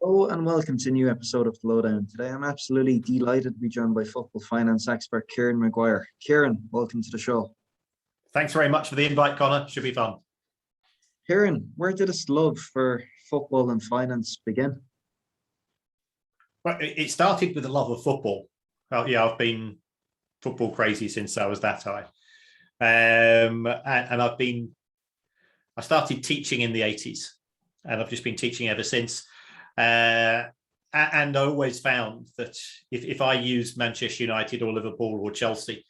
Hello and welcome to a new episode of Lowdown. Today I'm absolutely delighted to be joined by football finance expert KIERAN MAGUIRE. KIERAN, welcome to the show. Thanks very much for the invite, Connor. Should be fun. KIERAN, where did this love for football and finance begin? Well, it started with a love of football. Yeah, I've been football crazy since I was that high. And I started teaching in the 80s and I've just been teaching ever since. And I always found that if I used Manchester United or Liverpool or Chelsea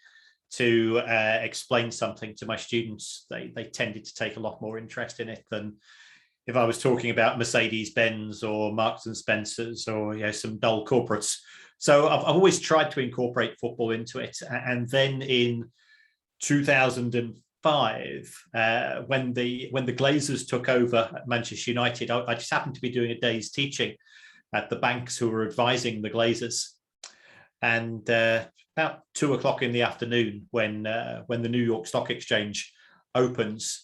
to explain something to my students, they tended to take a lot more interest in it than if I was talking about Mercedes-Benz or Marks and Spencer's or some dull corporates. So I've always tried to incorporate football into it. And then in 2005, when the Glazers took over at Manchester United, I just happened to be doing a day's teaching at the banks who were advising the Glazers. And about 2:00 in the afternoon, when the New York Stock Exchange opens,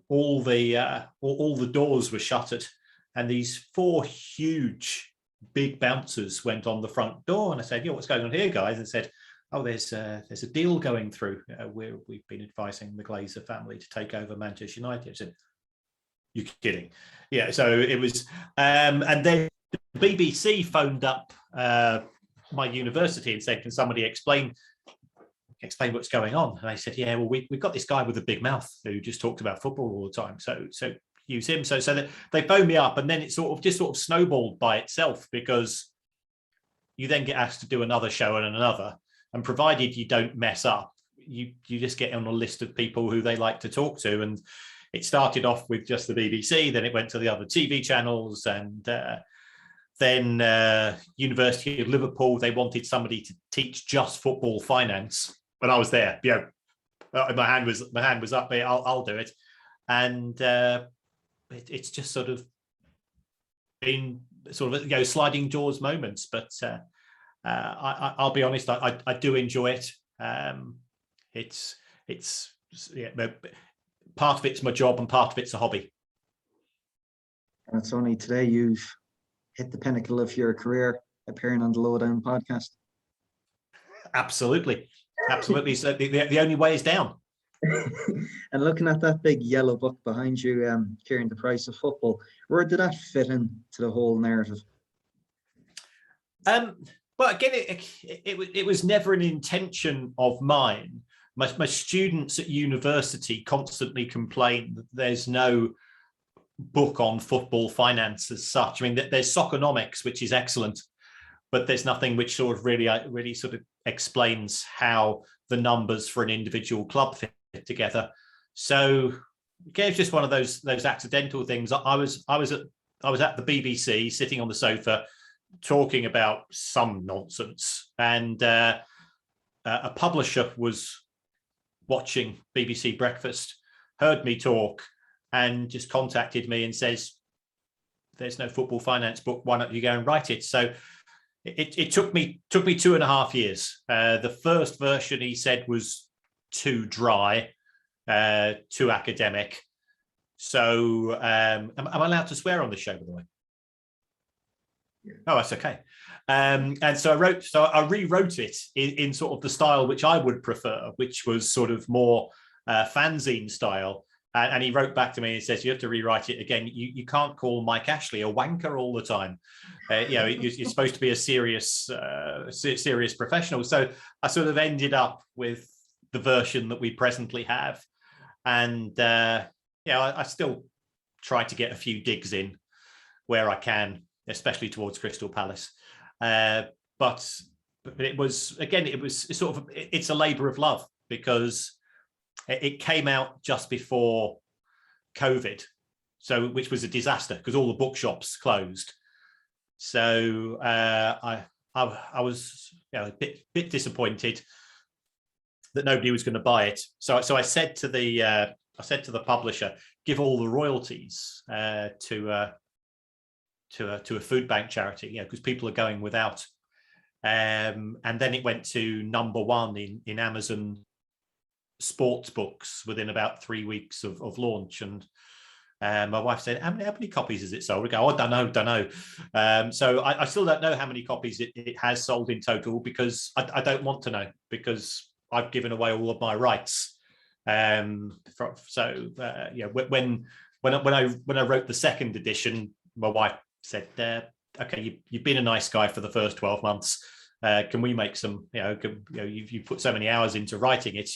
all the doors were shuttered, and these 4 huge big bouncers went on the front door. And I said, what's going on here, guys? And said, there's a deal going through. We've been advising the Glazer family to take over Manchester United. I said, you're kidding? Yeah. So it was, and then the BBC phoned up my university and said, can somebody explain what's going on? And I said, we've got this guy with a big mouth who just talks about football all the time. So use him. So that they phoned me up, and then it sort of snowballed by itself, because you then get asked to do another show and another. And provided you don't mess up, you just get on a list of people who they like to talk to. And it started off with just the BBC, then it went to the other TV channels, and then University of Liverpool, they wanted somebody to teach just football finance. But I was there, my hand was up. I'll do it, and it's just sort of been sliding doors moments. But I'll be honest, I do enjoy it. It's part of it's my job and part of it's a hobby. And it's only today you've hit the pinnacle of your career, appearing on the Lowdown podcast. Absolutely. So the only way is down. And looking at that big yellow book behind you, KIERAN, The Price of Football, where did that fit into the whole narrative? Well, again, it was never an intention of mine. My students at university constantly complain that there's no book on football finance as such. I mean, there's Soccernomics, which is excellent, but there's nothing which sort of really sort of explains how the numbers for an individual club fit together. So again, it's just one of those accidental things. I was at the BBC, sitting on the sofa, talking about some nonsense, and a publisher was watching BBC Breakfast, heard me talk, and just contacted me and says, there's no football finance book, why don't you go and write it? So it took me 2.5 years. The first version, he said, was too dry, too academic. So am I allowed to swear on the show, by the way? Oh, that's okay. And so I rewrote it in sort of the style which I would prefer, which was sort of more fanzine style. And he wrote back to me and says, you have to rewrite it again. You can't call Mike Ashley a wanker all the time. You're supposed to be a serious professional. So I sort of ended up with the version that we presently have. And I still try to get a few digs in where I can, especially towards Crystal Palace. But it was it's a labor of love, because it came out just before COVID, which was a disaster because all the bookshops closed. So I was a bit disappointed that nobody was going to buy it. So I said to the publisher, give all the royalties to a food bank charity, because people are going without. And then it went to #1 in Amazon sports books within about 3 weeks of launch. And My wife said, how many copies has it sold? We go, oh, don't know. So I still don't know how many copies it has sold in total, because I don't want to know, because I've given away all of my rights. When I wrote the second edition, my wife said, okay, you've been a nice guy for the first 12 months. Can we make some, you put so many hours into writing it,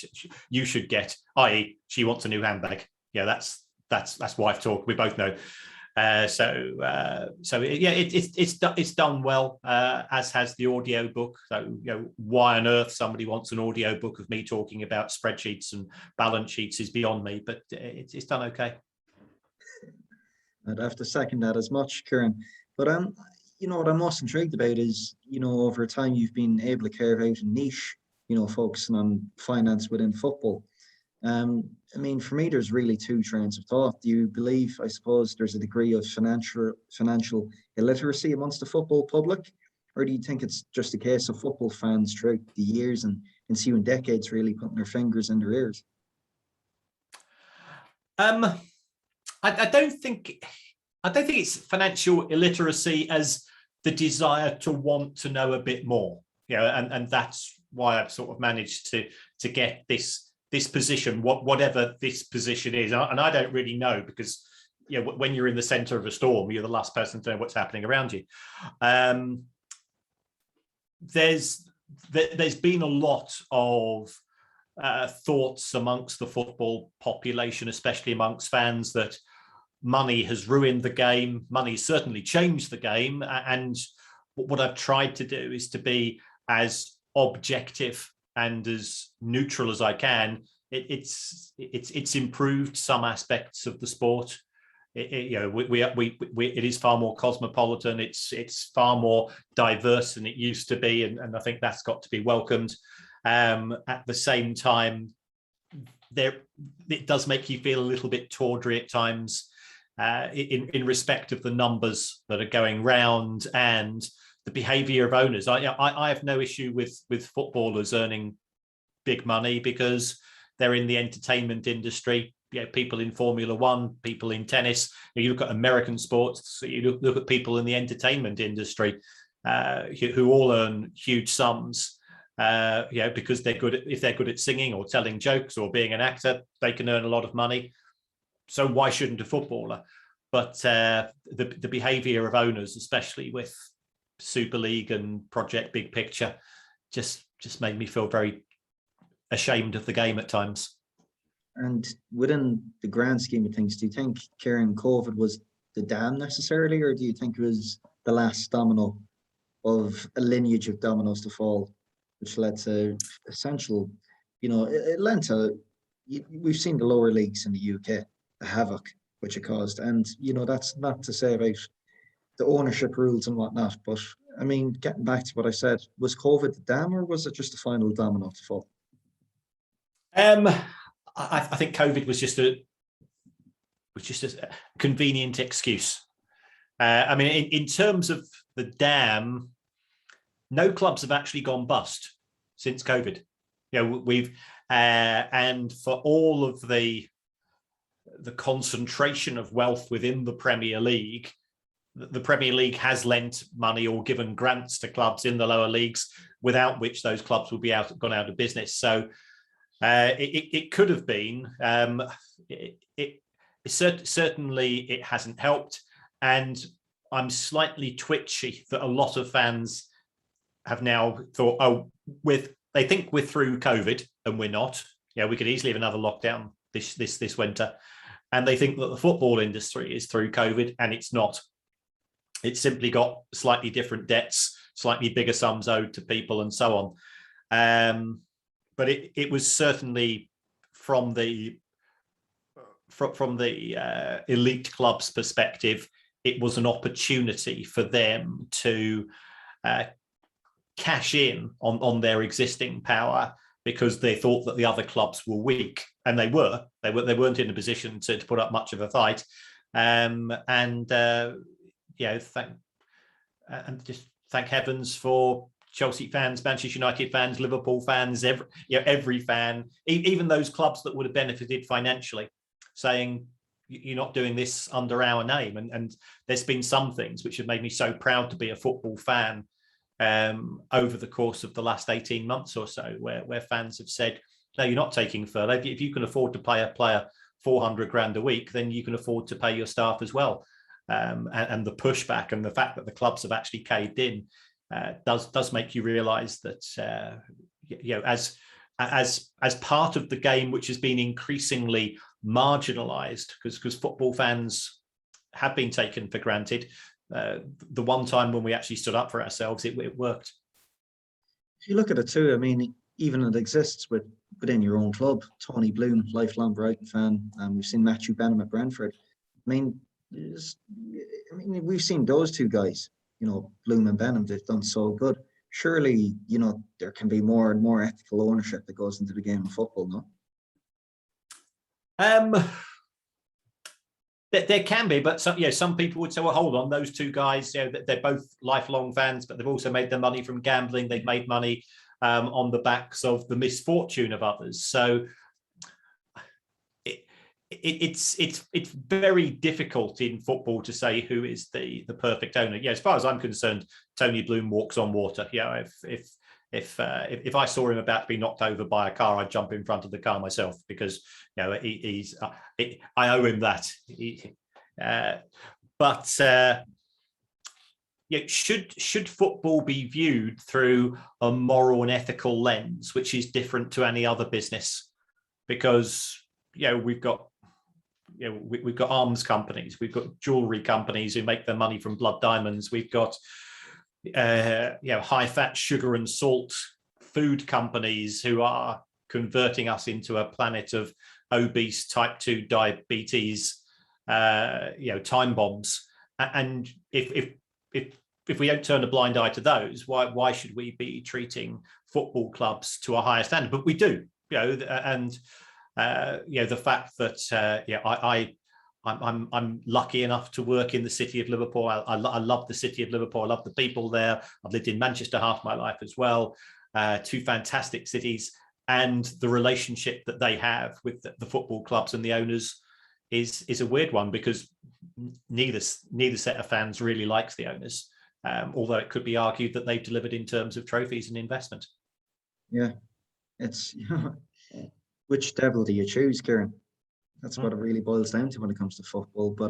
you should get, i.e. she wants a new handbag. Yeah, that's wife talk. We both know. It's done well, as has the audio book. So, why on earth somebody wants an audio book of me talking about spreadsheets and balance sheets is beyond me, but it's done okay. I'd have to second that as much, Kieran. But what I'm most intrigued about is, over time you've been able to carve out a niche, focusing on finance within football. For me, there's really two trains of thought. Do you believe, I suppose, there's a degree of financial illiteracy amongst the football public? Or do you think it's just a case of football fans throughout the years and ensuing decades really putting their fingers in their ears? I don't think it's financial illiteracy as the desire to want to know a bit more. And that's why I've sort of managed to get this position, whatever this position is. And I don't really know, because when you're in the center of a storm, you're the last person to know what's happening around you. There's been a lot of thoughts amongst the football population, especially amongst fans, that money has ruined the game. Money certainly changed the game. And what I've tried to do is to be as objective and as neutral as I can. It's improved some aspects of the sport. It is far more cosmopolitan. It's far more diverse than it used to be, and I think that's got to be welcomed. At the same time, it does make you feel a little bit tawdry at times, in respect of the numbers that are going round and the behaviour of owners. I have no issue with footballers earning big money, because they're in the entertainment industry. People in Formula One, people in tennis. You look at American sports, so you look at people in the entertainment industry, who all earn huge sums. Because if they're good at singing or telling jokes or being an actor, they can earn a lot of money. So why shouldn't a footballer? But the behaviour of owners, especially with Super League and Project Big Picture, just made me feel very ashamed of the game at times. And within the grand scheme of things, do you think, Kieran, COVID was the dam necessarily, or do you think it was the last domino of a lineage of dominoes to fall, which led to essential, it led to, we've seen the lower leagues in the UK, the havoc which it caused. And, that's not to say about the ownership rules and whatnot, but getting back to what I said, was COVID the dam, or was it just the final domino to fall? I think COVID was just a convenient excuse. In terms of the dam, no clubs have actually gone bust since COVID. We've and for all of the concentration of wealth within the Premier League, the Premier League has lent money or given grants to clubs in the lower leagues, without which those clubs would be gone out of business. So it could have been. Certainly it hasn't helped, and I'm slightly twitchy that a lot of fans have now thought, they think we're through COVID, and we're not. We could easily have another lockdown this winter, and they think that the football industry is through COVID, and it's not. It's simply got slightly different debts, slightly bigger sums owed to people, and so on. But it was certainly from the elite club's perspective, it was an opportunity for them to cash in on their existing power, because they thought that the other clubs were weak, and they weren't in a position to put up much of a fight. Thank heavens for Chelsea fans, Manchester United fans, Liverpool fans, every fan, even those clubs that would have benefited financially, saying, you're not doing this under our name. And there's been some things which have made me so proud to be a football fan over the course of the last 18 months or so, where fans have said, no, you're not taking furlough. If you can afford to pay a player 400 grand a week, then you can afford to pay your staff as well. And the pushback and the fact that the clubs have actually caved in does make you realise that as part of the game, which has been increasingly marginalised, because football fans have been taken for granted. The one time when we actually stood up for ourselves, it worked. If you look at it too, I mean, even it exists within your own club. Tony Bloom, lifelong Brighton fan, and we've seen Matthew Benham at Brentford. I mean, we've seen those two guys, Bloom and Benham, they've done so good. Surely, there can be more and more ethical ownership that goes into the game of football, no? There can be, but some people would say, well, hold on, those two guys, they're both lifelong fans, but they've also made their money from gambling. They've made money on the backs of the misfortune of others. So it's very difficult in football to say who is the perfect owner. Yeah, as far as I'm concerned, Tony Bloom walks on water. Yeah, if I saw him about to be knocked over by a car, I'd jump in front of the car myself, because I owe him that. Should football be viewed through a moral and ethical lens, which is different to any other business? Because we've got arms companies, we've got jewelry companies who make their money from blood diamonds, we've got high fat, sugar and salt food companies who are converting us into a planet of obese type 2 diabetes, time bombs. And if we don't turn a blind eye to those, why should we be treating football clubs to a higher standard? But we do, and the fact that I'm lucky enough to work in the city of Liverpool. I love the city of Liverpool. I love the people there. I've lived in Manchester half my life as well. Two fantastic cities, and the relationship that they have with the football clubs and the owners is a weird one, because neither set of fans really likes the owners, although it could be argued that they've delivered in terms of trophies and investment. Yeah, it's which devil do you choose, Kieran? That's what it really boils down to when it comes to football. But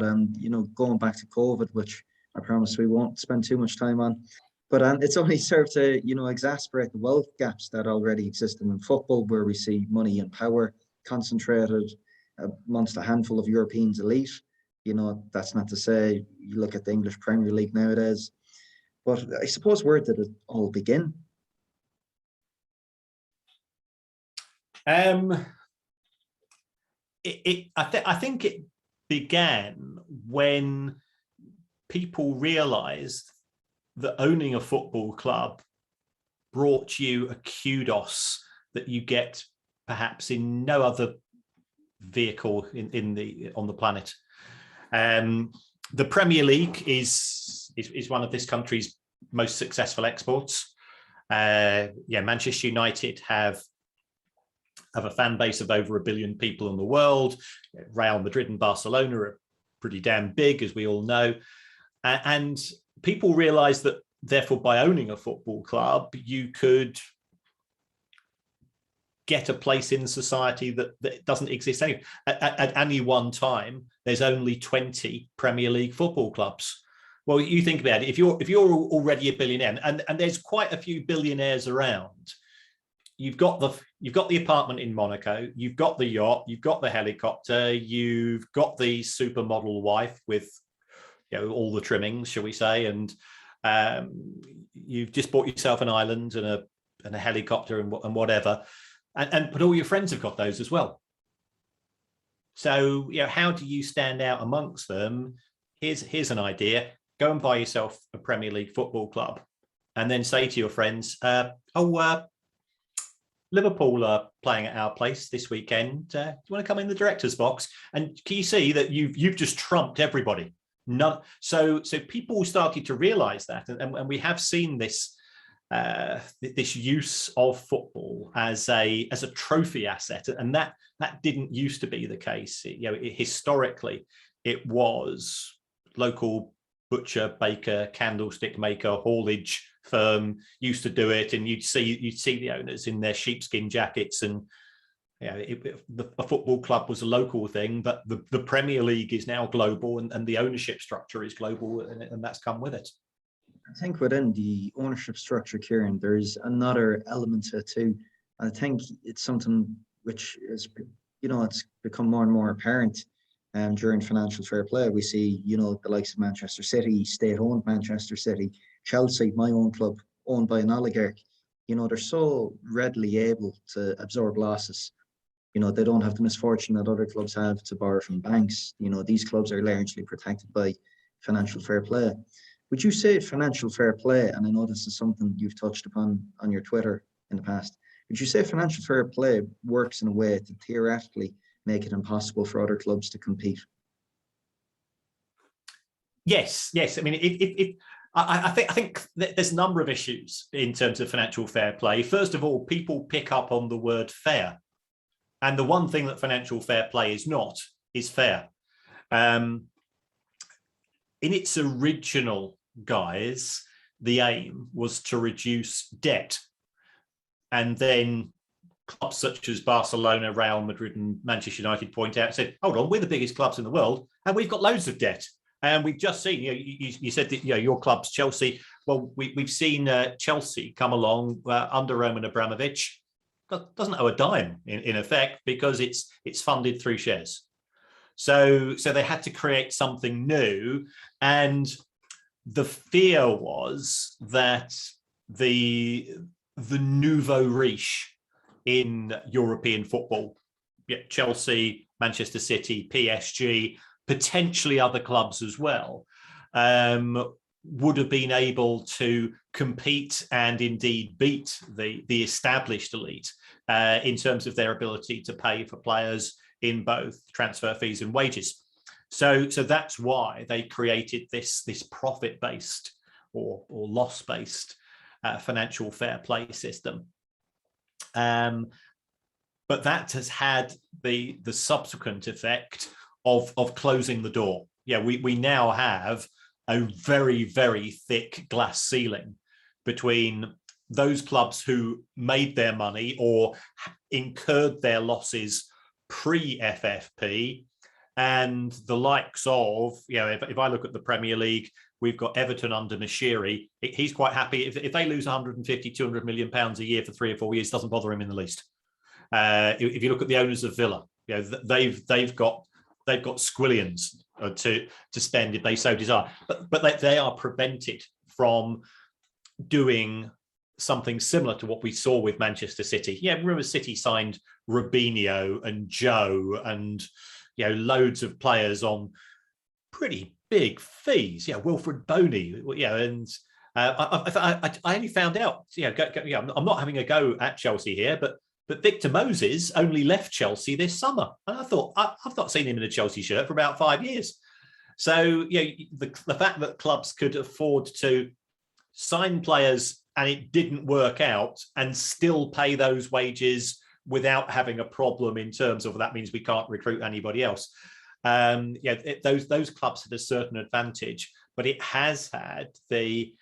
going back to COVID, which I promise we won't spend too much time on, but it's only served to exacerbate the wealth gaps that already existed in football, where we see money and power concentrated amongst a handful of Europeans' elite. That's not to say you look at the English Premier League nowadays, but I suppose, where did it all begin? I think it began when people realised that owning a football club brought you a kudos that you get perhaps in no other vehicle on the planet. The Premier League is one of this country's most successful exports. Manchester United have a fan base of over 1 billion people in the world. Real Madrid and Barcelona are pretty damn big, as we all know. And people realised that, therefore, by owning a football club, you could get a place in society that doesn't exist anyway. At any one time, there's only 20 Premier League football clubs. Well, you think about it. If you're already a billionaire, and there's quite a few billionaires around, you've got the apartment in Monaco, you've got the yacht, you've got the helicopter, you've got the supermodel wife with all the trimmings, shall we say, and you've just bought yourself an island and a helicopter and whatever, but all your friends have got those as well. So how do you stand out amongst them? Here's an idea: go and buy yourself a Premier League football club, and then say to your friends, Liverpool are playing at our place this weekend. Do you want to come in the director's box? And can you see that you've just trumped everybody? So people started to realise that, and we have seen this this use of football as a trophy asset, and that didn't used to be the case. Historically, it was local butcher, baker, candlestick maker, haulage firm used to do it, and you'd see the owners in their sheepskin jackets, and a football club was a local thing, but the Premier League is now global, and the ownership structure is global, and that's come with it. I think within the ownership structure, Kieran, there's another element to it too. I think it's something which is, it's become more and more apparent during financial fair play. We see, the likes of Manchester City, state-owned Manchester City, Chelsea, my own club, owned by an oligarch. They're so readily able to absorb losses. They don't have the misfortune that other clubs have to borrow from banks. These clubs are largely protected by financial fair play. Would you say financial fair play, and I know this is something you've touched upon on your Twitter in the past, would you say financial fair play works in a way to theoretically make it impossible for other clubs to compete? Yes. I mean, I think there's a number of issues in terms of financial fair play. First of all, people pick up on the word fair. And the one thing that financial fair play is not is fair. In its original guise, the aim was to reduce debt. And then clubs such as Barcelona, Real Madrid, and Manchester United point out and said, hold on, we're the biggest clubs in the world, and we've got loads of debt. And we've just seen, you said that your club's Chelsea. Well, we've seen Chelsea come along under Roman Abramovich. Doesn't owe a dime in effect, because it's funded through shares. So they had to create something new, and the fear was that the nouveau riche in European football, Chelsea, Manchester City, PSG, potentially other clubs as well, would have been able to compete and indeed beat the established elite in terms of their ability to pay for players in both transfer fees and wages. So that's why they created this profit-based or loss-based financial fair play system. But that has had the subsequent effect of closing the door. We now have a very, very thick glass ceiling between those clubs who made their money or incurred their losses pre-FFP, and the likes of, if I look at the Premier League, we've got Everton under Messi. He's quite happy if they lose 150, 200 million pounds a year for 3 or 4 years, doesn't bother him in the least. If you look at the owners of Villa, they've got squillions to spend if they so desire, but they are prevented from doing something similar to what we saw with Manchester City. Remember City signed Robinho and Joe and loads of players on pretty big fees. Wilfred Boney. And I only found out. I'm not having a go at Chelsea here, but Victor Moses only left Chelsea this summer, and I thought I've not seen him in a Chelsea shirt for about 5 years. So the fact that clubs could afford to sign players and it didn't work out and still pay those wages without having a problem in terms of that means we can't recruit anybody else. Those clubs had a certain advantage, but it has had the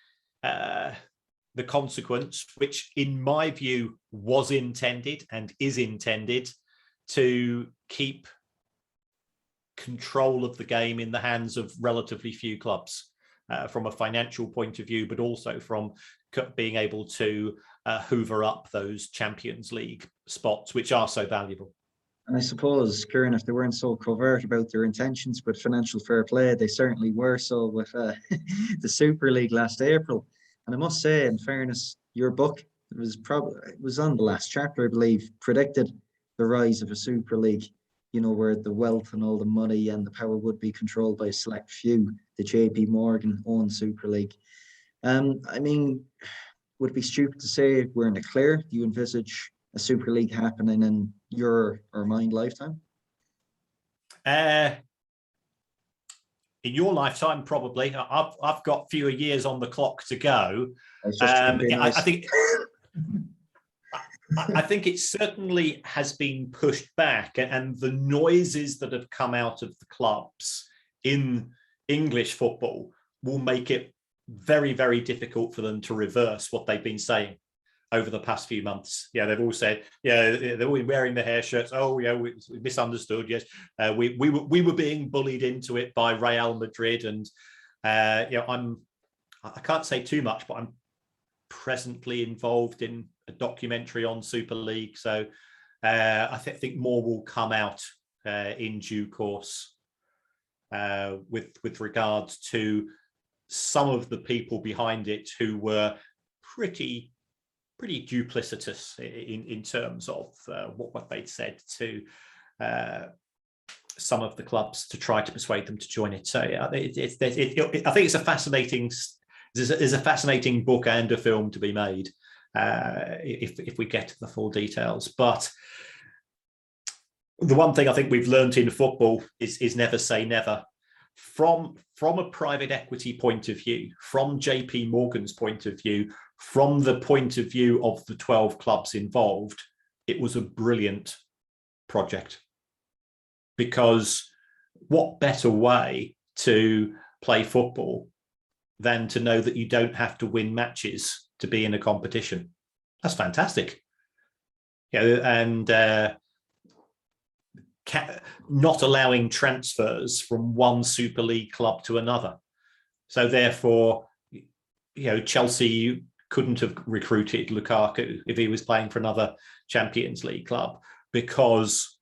consequence, which in my view was intended and is intended to keep control of the game in the hands of relatively few clubs from a financial point of view, but also from being able to hoover up those Champions League spots, which are so valuable. And I suppose, Kieran, if they weren't so covert about their intentions with financial fair play, they certainly were so with the Super League last April. And I must say, in fairness, your book, it was on the last chapter, I believe, predicted the rise of a Super League, where the wealth and all the money and the power would be controlled by a select few, the JP Morgan owned Super League. Would it be stupid to say we're in the clear? Do you envisage a Super League happening in your or mine lifetime? in your lifetime, probably. I've got fewer years on the clock to go. Nice. I think it certainly has been pushed back, and the noises that have come out of the clubs in English football will make it very, very difficult for them to reverse what they've been saying over the past few months. Yeah, they've all said, yeah, they're all wearing the hair shirts. Oh, yeah, we misunderstood. Yes, we were being bullied into it by Real Madrid, and I can't say too much, but I'm presently involved in a documentary on Super League, so I think more will come out in due course with regards to some of the people behind it who were pretty duplicitous in terms of what they'd said to some of the clubs to try to persuade them to join it. So yeah, I think it's a fascinating. There's a fascinating book and a film to be made if we get to the full details. But the one thing I think we've learned in football is never say never. From a private equity point of view, from JP Morgan's point of view, from the point of view of the 12 clubs involved, it was a brilliant project. Because what better way to play football than to know that you don't have to win matches to be in a competition? That's fantastic. And not allowing transfers from one Super League club to another. So therefore, Chelsea couldn't have recruited Lukaku if he was playing for another Champions League club, because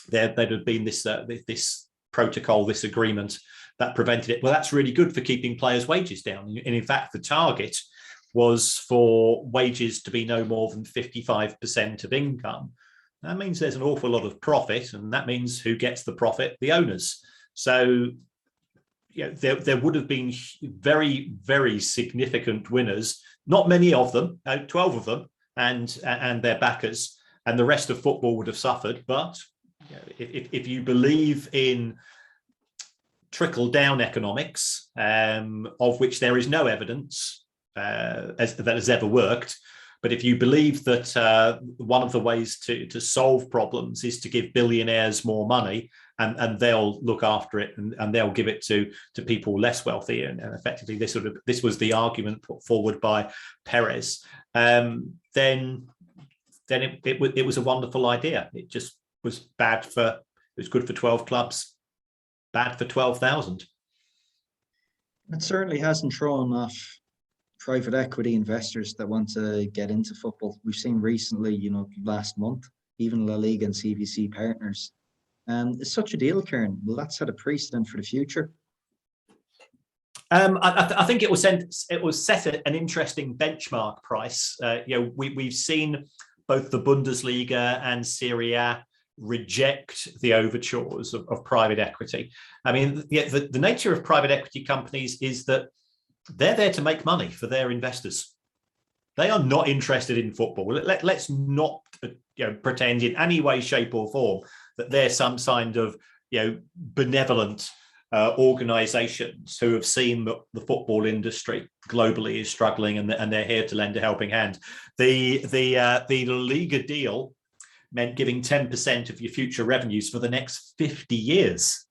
there'd have been this protocol, this agreement that prevented it. Well, that's really good for keeping players' wages down. And in fact, the target was for wages to be no more than 55% of income. That means there's an awful lot of profit, and that means who gets the profit? The owners. So there would have been very, very significant winners, not many of them, 12 of them, and their backers, and the rest of football would have suffered. But if you believe in trickle-down economics, of which there is no evidence that has ever worked, but if you believe that one of the ways to solve problems is to give billionaires more money, and they'll look after it, and they'll give it to people less wealthy, and effectively this was the argument put forward by Perez, then it was a wonderful idea. It just was it was good for 12 clubs, bad for 12,000. It certainly hasn't thrown off private equity investors that want to get into football. We've seen recently, last month, even La Liga and CVC partners. It's such a deal, Kieran. Will that set a precedent for the future? I think it was set at an interesting benchmark price. We've seen both the Bundesliga and Serie A reject the overtures of private equity. I mean, the nature of private equity companies is that they're there to make money for their investors. They are not interested in football. Let's not pretend in any way, shape, or form that they're some kind of benevolent organizations who have seen that the football industry globally is struggling, and they're here to lend a helping hand. The Liga deal meant giving 10% of your future revenues for the next 50 years.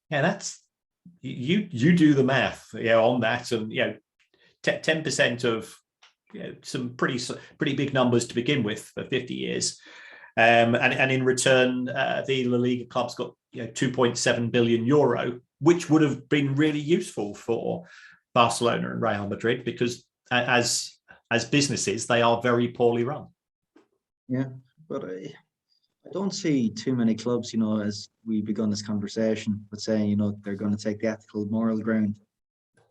Yeah, that's you do the math on that, and 10% of some pretty big numbers to begin with for 50 years, and in return the La Liga clubs got 2.7 billion euro, which would have been really useful for Barcelona and Real Madrid, because as businesses they are very poorly run. Yeah, but I don't see too many clubs, as we begun this conversation, with saying, they're going to take the ethical, moral ground.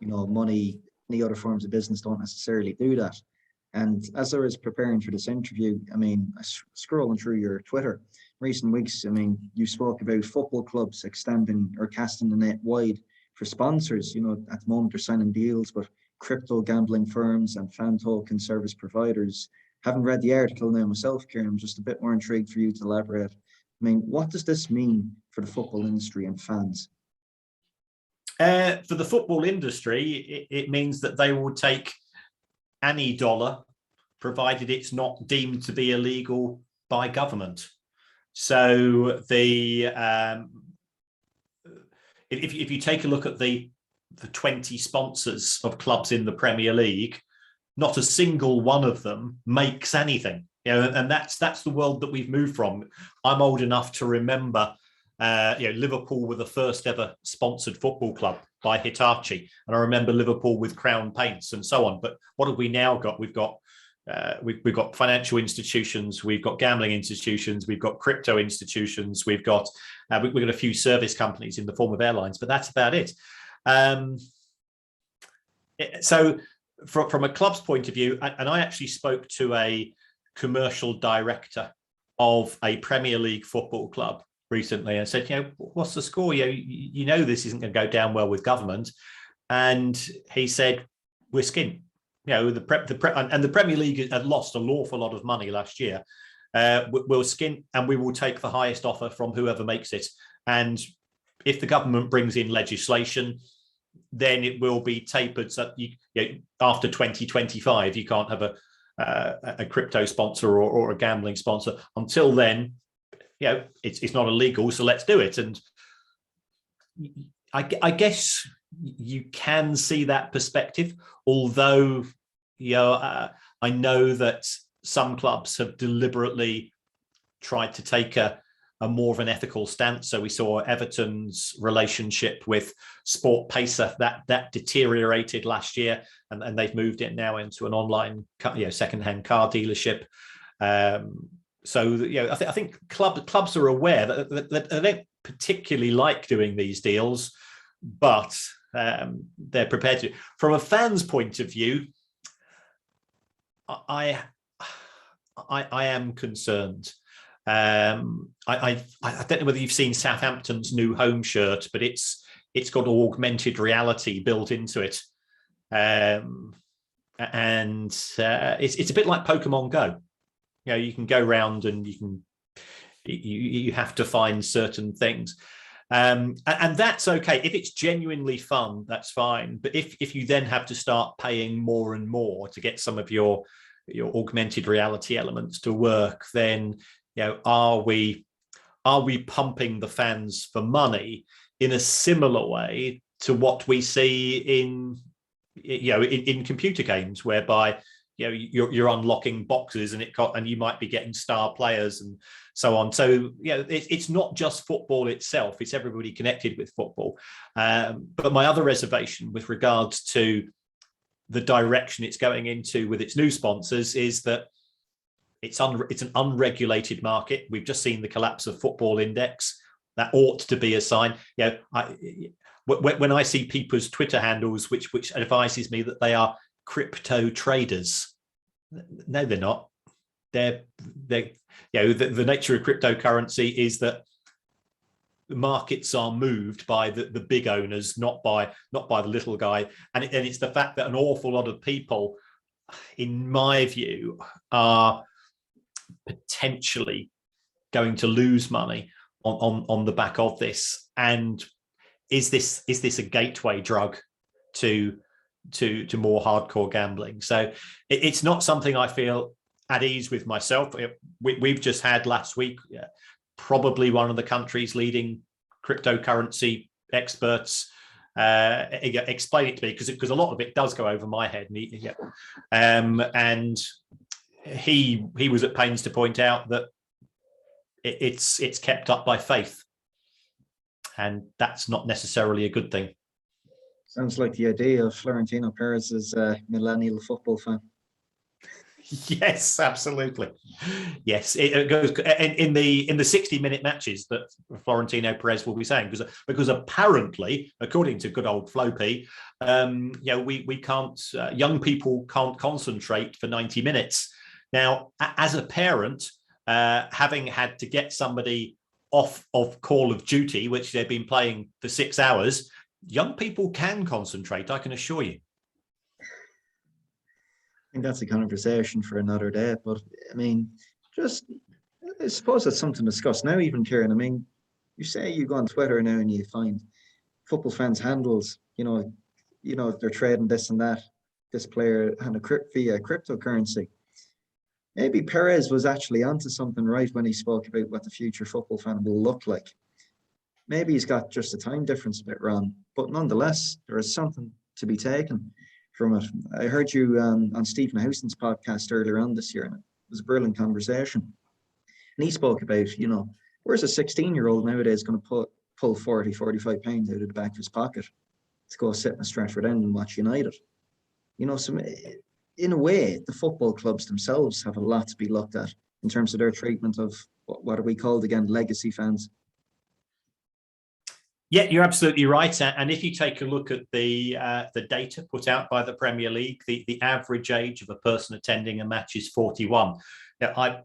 Money, any other forms of business don't necessarily do that. And as I was preparing for this interview, scrolling through your Twitter recent weeks, you spoke about football clubs extending or casting the net wide for sponsors. At the moment they're signing deals with crypto gambling firms and fan token service providers. Haven't read the article now myself, Kieran. I'm just a bit more intrigued for you to elaborate. What does this mean for the football industry and fans? For the football industry, it means that they will take any dollar, provided it's not deemed to be illegal by government. So if you take a look at the 20 sponsors of clubs in the Premier League, not a single one of them makes anything. And that's the world that we've moved from. I'm old enough to remember Liverpool were the first ever sponsored football club by Hitachi, and I remember Liverpool with Crown Paints and so on. But what have we now got? We've got financial institutions, we've got gambling institutions, we've got crypto institutions, we've got a few service companies in the form of airlines, but that's about it. So from a club's point of view, and I actually spoke to a commercial director of a Premier League football club recently and said, what's the score? You know this isn't going to go down well with government. And he said, we're skin. The Premier League had lost an awful lot of money last year. We'll skin, and we will take the highest offer from whoever makes it. And if the government brings in legislation, then it will be tapered. So after 2025, you can't have a crypto sponsor or a gambling sponsor. Until then, it's not illegal, so let's do it. And I guess you can see that perspective, although I know that some clubs have deliberately tried to take a more of an ethical stance. So we saw Everton's relationship with Sport Pacer that deteriorated last year, and they've moved it now into an online second-hand car dealership. So I think clubs are aware that they don't particularly like doing these deals, but they're prepared to. From a fan's point of view, I am concerned. I don't know whether you've seen Southampton's new home shirt, but it's got augmented reality built into it, and it's a bit like Pokemon Go. You can go around and you have to find certain things. And that's okay. If it's genuinely fun, that's fine. But if you then have to start paying more and more to get some of your augmented reality elements to work, then are we pumping the fans for money in a similar way to what we see in computer games, whereby you're unlocking boxes and you might be getting star players and so on. So it's not just football itself, it's everybody connected with football. But my other reservation with regards to the direction it's going into with its new sponsors is that it's an unregulated market. We've just seen the collapse of Football Index. That ought to be a sign. When I see people's Twitter handles which advises me that they are crypto traders, no, they're not. They're the nature of cryptocurrency is that the markets are moved by the big owners, not by the little guy. And it's the fact that an awful lot of people, in my view, are potentially going to lose money on the back of this. And is this a gateway drug to more hardcore gambling? So it's not something I feel at ease with myself. We've just had last week probably one of the country's leading cryptocurrency experts explain it to me, because a lot of it does go over my head. And he was at pains to point out that it's kept up by faith, and that's not necessarily a good thing. Sounds like the idea of Florentino Perez's millennial football fan. Yes, absolutely. Yes, it goes in the 60-minute matches that Florentino Perez will be saying, because apparently, according to good old Floppy, we can't, young people can't concentrate for 90 minutes. Now, as a parent, having had to get somebody off of Call of Duty, which they've been playing for 6 hours, young people can concentrate, I can assure you. I think that's a conversation for another day. But I mean, I suppose that's something to discuss now, even Kieran. I mean, you say you go on Twitter now and you find football fans handles, they're trading this and that, this player and via cryptocurrency. Maybe Perez was actually onto something right when he spoke about what the future football fan will look like. Maybe he's got just a time difference a bit wrong, but nonetheless, there is something to be taken from it. I heard you on Stephen Houston's podcast earlier on this year, and it was a brilliant conversation. And he spoke about, where's a 16-year-old nowadays going to pull 40, 45 pounds out of the back of his pocket to go sit in a Stratford End and watch United? So in a way, the football clubs themselves have a lot to be looked at in terms of their treatment of what are we called again, legacy fans. Yeah, you're absolutely right. And if you take a look at the data put out by the Premier League, the average age of a person attending a match is 41. Now,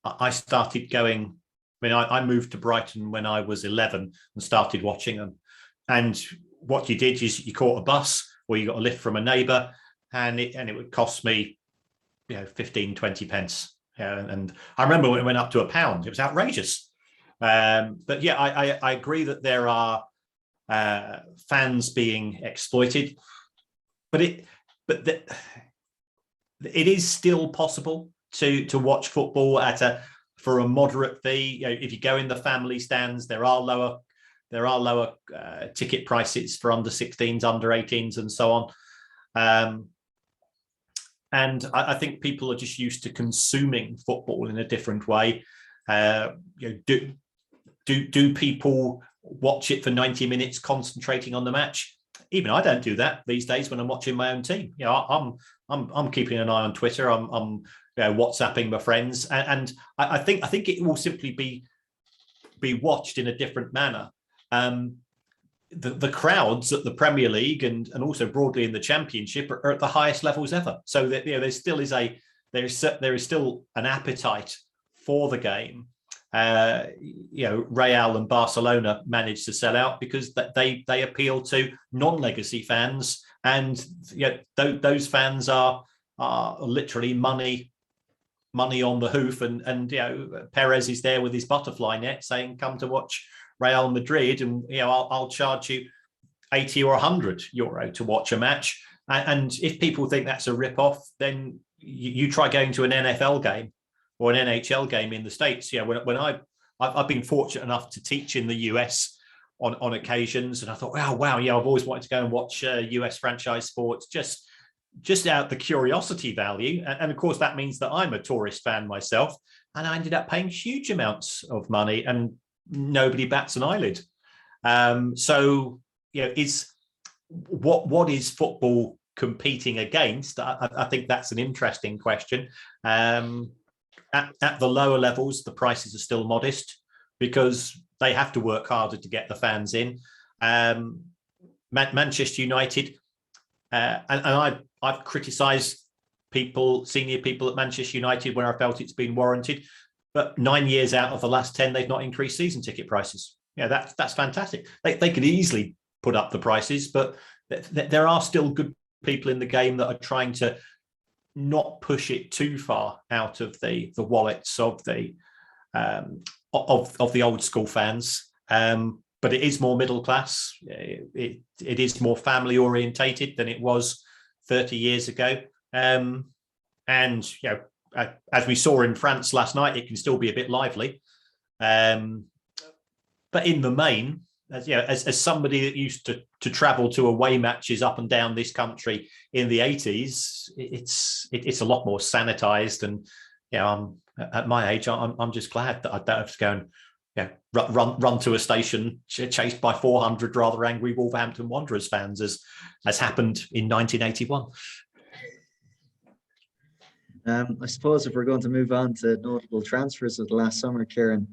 I started going. I moved to Brighton when I was 11 and started watching them. And what you did is you caught a bus or you got a lift from a neighbour, and it would cost me, 15, 20 pence. And I remember when it went up to £1. It was outrageous. But yeah, I agree that there are fans being exploited, but it is still possible to watch football for a moderate fee. If you go in the family stands, there are lower ticket prices for under 16s, under 18s, and so on. And I think people are just used to consuming football in a different way. Do people watch it for 90 minutes concentrating on the match? Even I don't do that these days when I'm watching my own team. I'm keeping an eye on Twitter. I'm WhatsApping my friends, and I think it will simply be watched in a different manner. The crowds at the Premier League and also broadly in the Championship are at the highest levels ever. So that there is still an appetite for the game. Real and Barcelona managed to sell out because they appeal to non-legacy fans, and those fans are literally money on the hoof, and Perez is there with his butterfly net saying, "Come to watch Real Madrid, and I'll charge you 80 or 100 euro to watch a match." And if people think that's a rip-off, then you try going to an NFL game or an NHL game in the States. When I've been fortunate enough to teach in the US on occasions, and I thought, wow, I've always wanted to go and watch US franchise sports just out the curiosity value. And of course, that means that I'm a tourist fan myself, and I ended up paying huge amounts of money, and nobody bats an eyelid. Is what is football competing against? I think that's an interesting question. At the lower levels, the prices are still modest because they have to work harder to get the fans in. Manchester United, and I've criticised senior people at Manchester United where I felt it's been warranted, but 9 years out of the last 10, they've not increased season ticket prices. That's fantastic. They could easily put up the prices, but there are still good people in the game that are trying to not push it too far out of the wallets of the old school fans. But it is more middle class. It is more family orientated than it was 30 years ago. And as we saw in France last night, it can still be a bit lively. But in the main, as somebody that used to travel to away matches up and down this country in the 80s, it's a lot more sanitized. And I'm at my age, I'm just glad that I don't have to go and run to a station chased by 400 rather angry Wolverhampton Wanderers fans, as happened in 1981. I suppose if we're going to move on to notable transfers of the last summer, Kieran,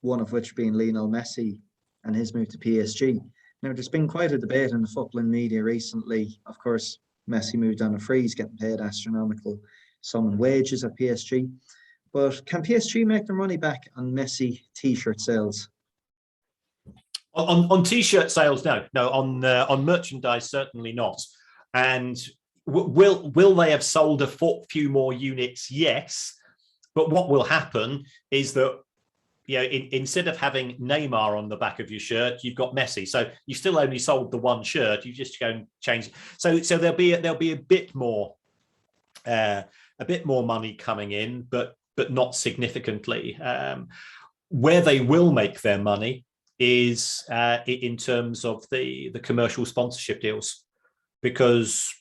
one of which being Lionel Messi and his move to PSG. Now, there's been quite a debate in the footballing media recently. Of course, Messi moved on a free, he's getting paid astronomical sum in wages at PSG. But can PSG make their money back on Messi T-shirt sales? On T-shirt sales, no. On merchandise, certainly not. And will they have sold a few more units? Yes. But what will happen is that instead of having Neymar on the back of your shirt, you've got Messi. So you still only sold the one shirt. You just go and change. So there'll be a bit more money coming in, but not significantly. Where they will make their money is in terms of the commercial sponsorship deals, because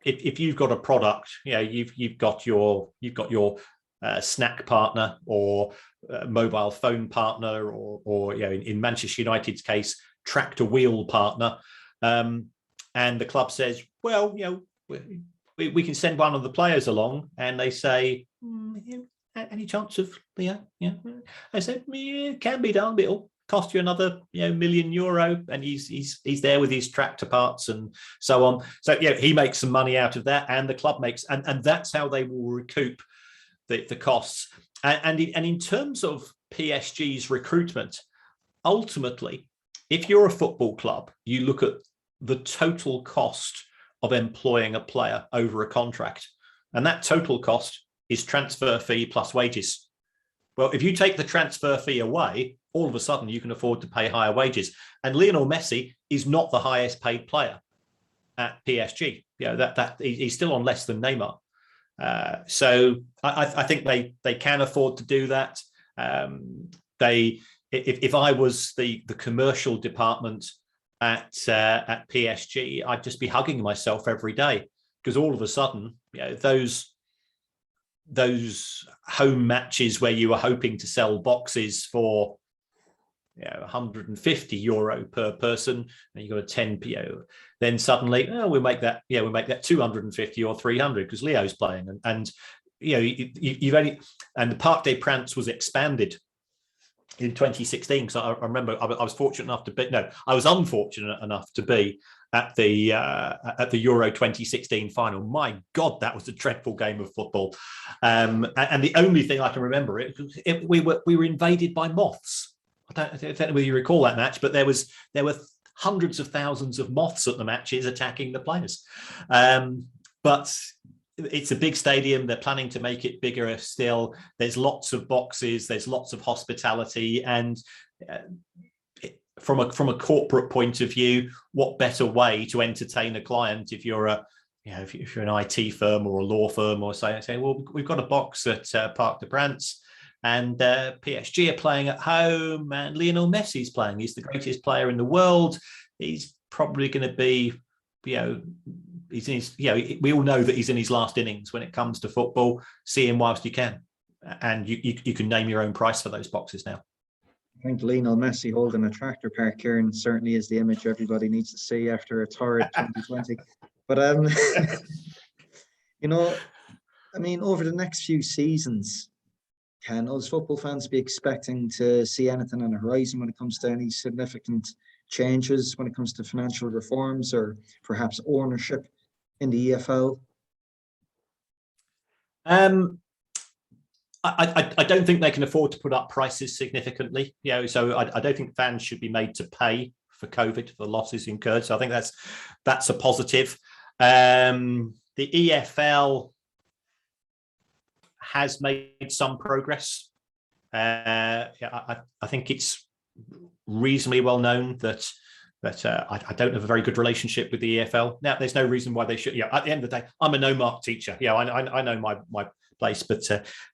if you've got a product, you've got your snack partner or mobile phone partner, or in Manchester United's case, tractor wheel partner, and the club says, well, we can send one of the players along, and they say, any chance of I said, it can be done, but it'll cost you another €1 million, and he's there with his tractor parts and so on. So he makes some money out of that, and the club makes, and that's how they will recoup the costs. And in terms of PSG's recruitment, ultimately, if you're a football club, you look at the total cost of employing a player over a contract, and that total cost is transfer fee plus wages. Well, if you take the transfer fee away, all of a sudden you can afford to pay higher wages. And Lionel Messi is not the highest paid player at PSG. That he's still on less than Neymar. So I think they can afford to do that. If I was the commercial department at PSG, I'd just be hugging myself every day, because all of a sudden, those home matches where you were hoping to sell boxes for €150 per person, and you got a 10 PO, then suddenly we'll make that 250 or 300 because Leo's playing, and you've only, and the Parc des Princes was expanded in 2016, because I remember I was fortunate enough to be, I was unfortunate enough to be at the Euro 2016 final. My God, that was a dreadful game of football, and the only thing I can remember we were invaded by moths. I don't know whether you recall that match, but there were hundreds of thousands of moths at the matches attacking the players. But it's a big stadium. They're planning to make it bigger still. There's lots of boxes. There's lots of hospitality, and from a corporate point of view, what better way to entertain a client if you're if you're an IT firm or a law firm, or say, well, we've got a box at Parc des Princes, and PSG are playing at home, and Lionel Messi's playing. He's the greatest player in the world. He's probably going to be, he's in his, we all know that he's in his last innings when it comes to football. See him whilst you can, and you can name your own price for those boxes now. I think Lionel Messi holding a tractor park, Kieran, certainly is the image everybody needs to see after a torrid 2020. But over the next few seasons, can us football fans be expecting to see anything on the horizon when it comes to any significant changes, when it comes to financial reforms or perhaps ownership in the EFL? I don't think they can afford to put up prices significantly. So I don't think fans should be made to pay for COVID, for the losses incurred. So I think that's a positive. The EFL has made some progress. I think it's reasonably well known that I don't have a very good relationship with the EFL. Now, there's no reason why they should. At the end of the day, I'm a no-mark teacher. I know my place, but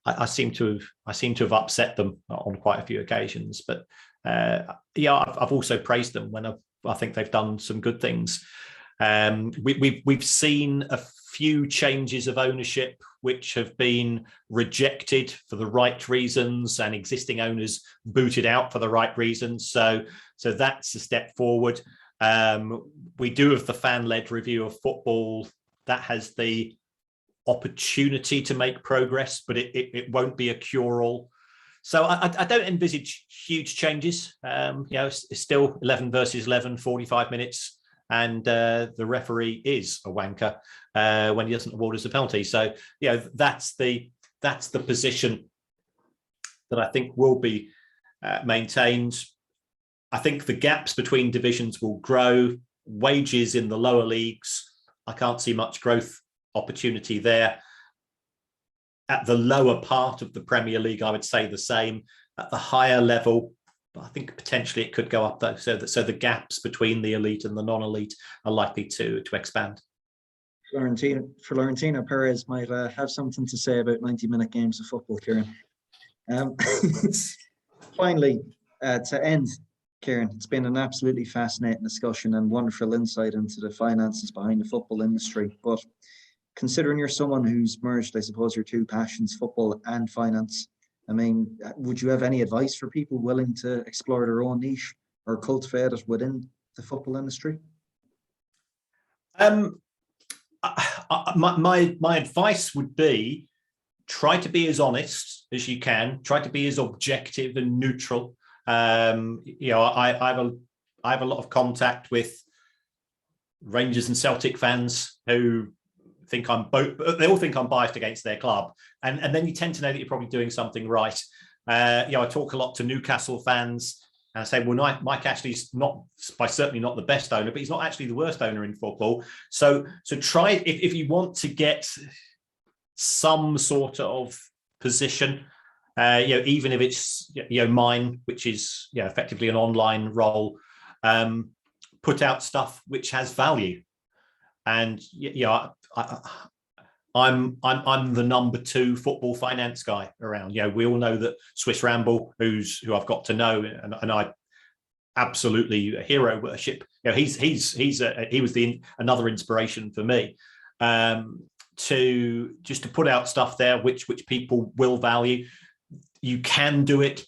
I seem to have upset them on quite a few occasions. But I've also praised them when I think they've done some good things. We've seen a few changes of ownership which have been rejected for the right reasons, and existing owners booted out for the right reasons. So that's a step forward. We do have the fan-led review of football that has the opportunity to make progress, but it won't be a cure-all. So I don't envisage huge changes. It's still 11 versus 11, 45 minutes. And the referee is a wanker when he doesn't award us a penalty. So that's the position that I think will be maintained. I think the gaps between divisions will grow. Wages in the lower leagues, I can't see much growth opportunity there. At the lower part of the Premier League, I would say the same. at the higher level. But I think potentially it could go up though. So the gaps between the elite and the non-elite are likely to expand. Florentino Perez might have something to say about 90-minute games of football, Kieran. Finally, to end, Kieran, it's been an absolutely fascinating discussion and wonderful insight into the finances behind the football industry. But considering you're someone who's merged, I suppose, your two passions, football and finance, I mean, would you have any advice for people willing to explore their own niche or cultivate it within the football industry? My advice would be, try to be as honest as you can. Try to be as objective and neutral. You know, I have a lot of contact with Rangers and Celtic fans who think I'm both. They all think I'm biased against their club, and then you tend to know that you're probably doing something right. You know, I talk a lot to Newcastle fans, and I say, well, Mike Ashley's certainly not the best owner, but he's not actually the worst owner in football. So try, if you want to get some sort of position, you know, even if it's, you know, mine, which is, you know, effectively an online role, put out stuff which has value. And, you know, I'm the number 2 football finance guy around. You know, we all know that Swiss Ramble, who I've got to know, and I absolutely hero worship. You know, he was another inspiration for me, to put out stuff there which people will value. You can do it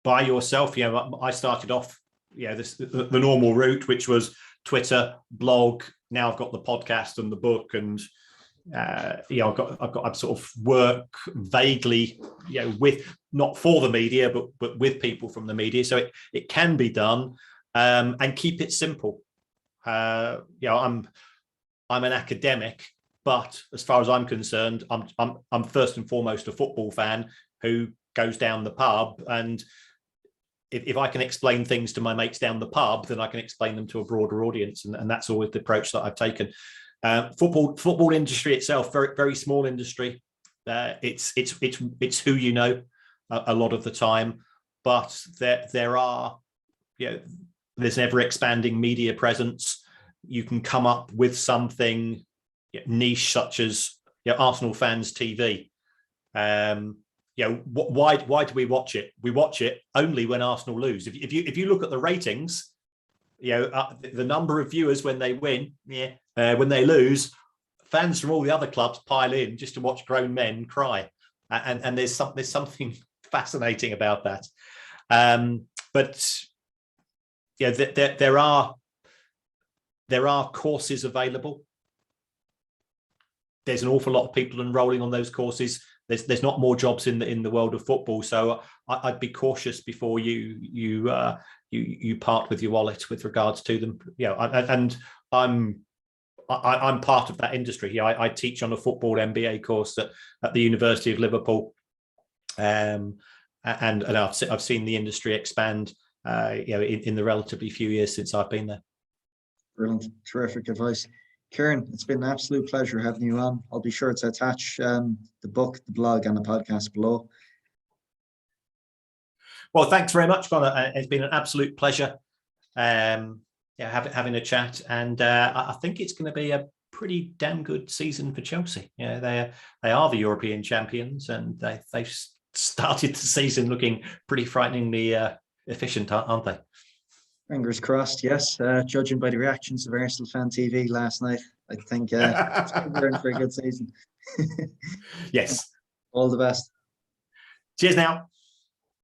by yourself. You know, I started off, you know, the normal route, which was Twitter, blog. Now I've got the podcast and the book, and you know, I sort of work vaguely, you know, with, not for the media, but with people from the media. So it can be done, and keep it simple. You know, I'm an academic, but as far as I'm concerned, I'm first and foremost a football fan who goes down the pub, and if I can explain things to my mates down the pub, then I can explain them to a broader audience, and that's always the approach that I've taken. Football industry itself, very, very small industry. It's who you know a lot of the time, but there are, you know, there's an ever expanding media presence. You can come up with something niche, such as, you know, Arsenal Fans TV. You know, why do we watch it? We watch it only when Arsenal lose. If you look at the ratings, you know, the number of viewers when they win, when they lose, fans from all the other clubs pile in just to watch grown men cry, and there's something fascinating about that. But yeah, there are courses available. There's an awful lot of people enrolling on those courses. There's not more jobs in the world of football, so I'd be cautious before you part with your wallet with regards to them. You know, and I'm part of that industry. Yeah, I teach on a football MBA course at the University of Liverpool, and I've seen the industry expand. You know, in the relatively few years since I've been there. Brilliant, terrific advice. Kieran, it's been an absolute pleasure having you on. I'll be sure to attach the book, the blog, and the podcast below. Well, thanks very much, Connor. It's been an absolute pleasure having a chat, and I think it's going to be a pretty damn good season for Chelsea. Yeah, they are the European champions, and they've started the season looking pretty frighteningly efficient, aren't they? Fingers crossed, yes. Judging by the reactions of Arsenal Fan TV last night, I think we're in for a good season. Yes. All the best. Cheers now.